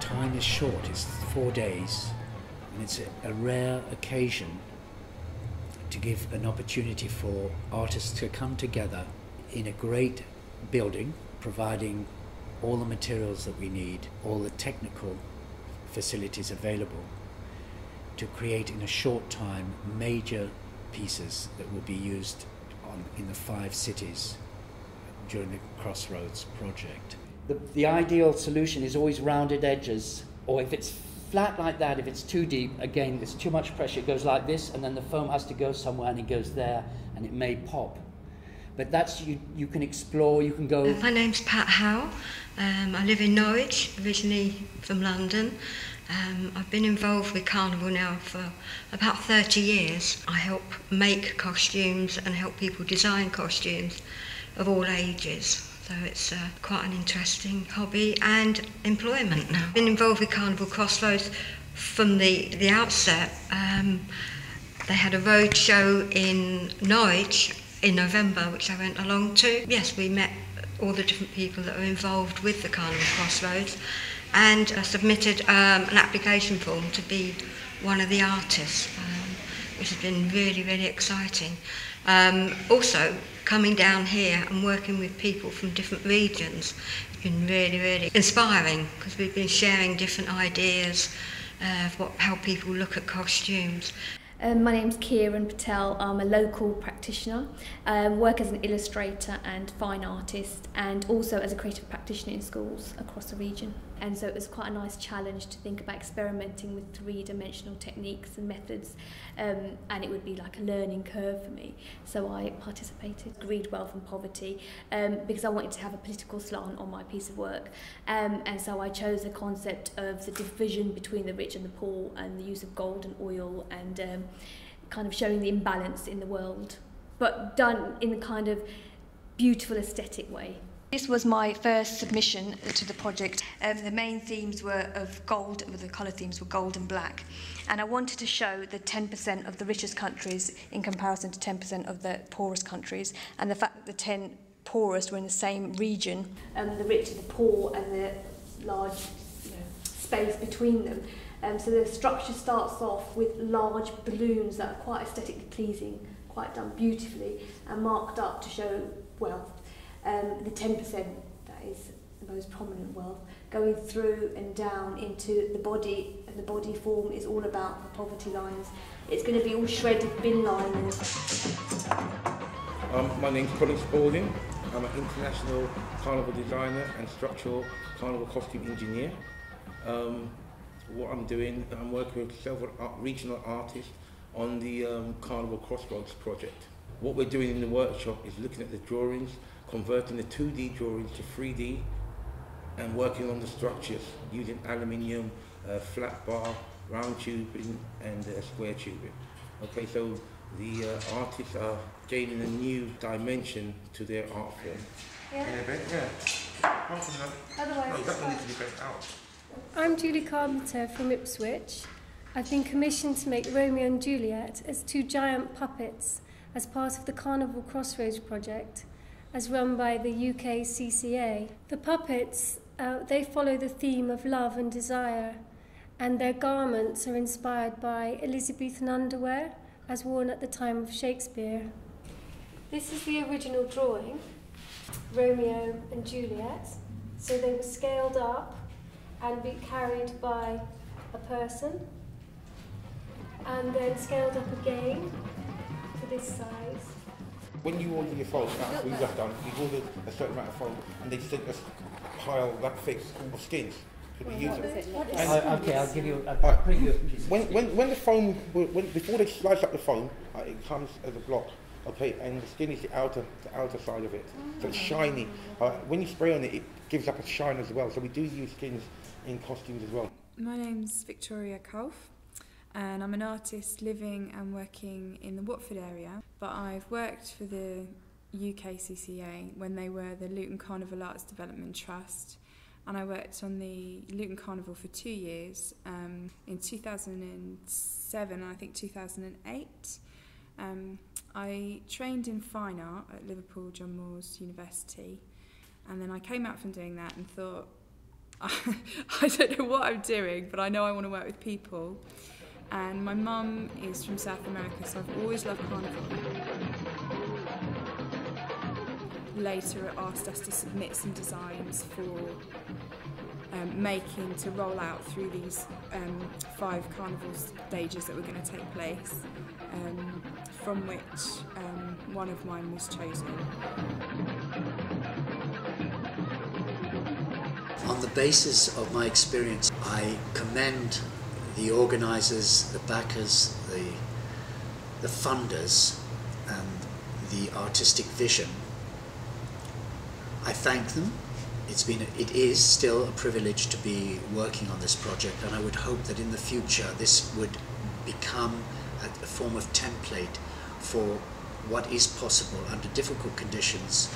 time is short, it's 4 days, and it's a rare occasion to give an opportunity for artists to come together in a great building, providing all the materials that we need, all the technical facilities available, to create in a short time major pieces that will be used in the 5 cities during the Crossroads project. The ideal solution is always rounded edges, or if it's flat like that, if it's too deep, again, there's too much pressure, it goes like this, and then the foam has to go somewhere and it goes there, and it may pop. But that's, you can explore, you can go... My name's Pat Howe. I live in Norwich, originally from London. I've been involved with Carnival now for about 30 years. I help make costumes and help people design costumes of all ages. So it's quite an interesting hobby and employment now. I've been involved with Carnival Crossroads from the outset. They had a road show in Norwich in November, which I went along to. Yes, we met all the different people that are involved with the Carnival Crossroads and submitted an application form to be one of the artists, which has been really, really exciting. Also, coming down here and working with people from different regions has been really, really inspiring, because we've been sharing different ideas of how people look at costumes. My name's Kieran Patel. I'm a local practitioner, work as an illustrator and fine artist, and also as a creative practitioner in schools across the region. And so it was quite a nice challenge to think about experimenting with 3-dimensional techniques and methods, and it would be like a learning curve for me. So I participated. Greed, wealth and poverty, because I wanted to have a political slant on my piece of work. And so I chose the concept of the division between the rich and the poor, and the use of gold and oil, and kind of showing the imbalance in the world, but done in a kind of beautiful aesthetic way. This was my first submission to the project. The main themes were of gold, the colour themes were gold and black. And I wanted to show the 10% of the richest countries in comparison to 10% of the poorest countries, and the fact that the 10 poorest were in the same region. The rich and the poor, and the large space between them. So the structure starts off with large balloons that are quite aesthetically pleasing, quite done beautifully, and marked up to show wealth. The 10%, that is the most prominent wealth, going through and down into the body, and the body form is all about the poverty lines. It's going to be all shredded bin liners. My name's Colin Spalding. I'm an international carnival designer and structural carnival costume engineer. What I'm doing, I'm working with several regional artists on the Carnival Crossroads project. What we're doing in the workshop is looking at the drawings, converting the 2D drawings to 3D, and working on the structures using aluminium, flat bar, round tubing and square tubing. Okay, so the artists are gaining a new dimension to their art form. Yeah. I'm Julie Carpenter from Ipswich. I've been commissioned to make Romeo and Juliet as 2 giant puppets as part of the Carnival Crossroads project, as run by the UK CCA. The puppets, they follow the theme of love and desire, and their garments are inspired by Elizabethan underwear as worn at the time of Shakespeare. This is the original drawing, Romeo and Juliet. So they were scaled up and be carried by a person, and then scaled up again to this size. When you order your foam, that's what you have done. You order a certain amount of foam, and they send us a pile that thick of skins. Could we use it? Okay, I'll give you a pretty good piece. When the foam, before they slice up the foam, it comes as a block. Okay, and the skin is the outer side of it, so it's shiny. When you spray on it, it gives up a shine as well. So we do use skins in costumes as well. My name's Victoria Kauf, and I'm an artist living and working in the Watford area, but I've worked for the UK CCA when they were the Luton Carnival Arts Development Trust, and I worked on the Luton Carnival for 2 years, in 2007 and I think 2008. I trained in fine art at Liverpool John Moores University, and then I came out from doing that and thought, I don't know what I'm doing, but I know I want to work with people. And my mum is from South America, so I've always loved Carnival. Later it asked us to submit some designs for making to roll out through these 5 carnival stages that were going to take place, from which one of mine was chosen. On the basis of my experience, I commend the organisers, the backers, the funders and the artistic vision. I thank them. It is still a privilege to be working on this project, and I would hope that in the future this would become a form of template for what is possible under difficult conditions,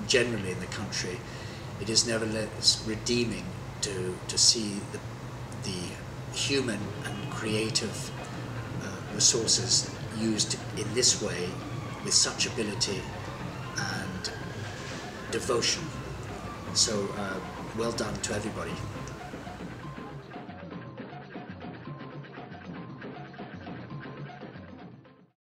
generally in the country. It is nevertheless redeeming to see the human and creative resources used in this way with such ability and devotion. So well done to everybody.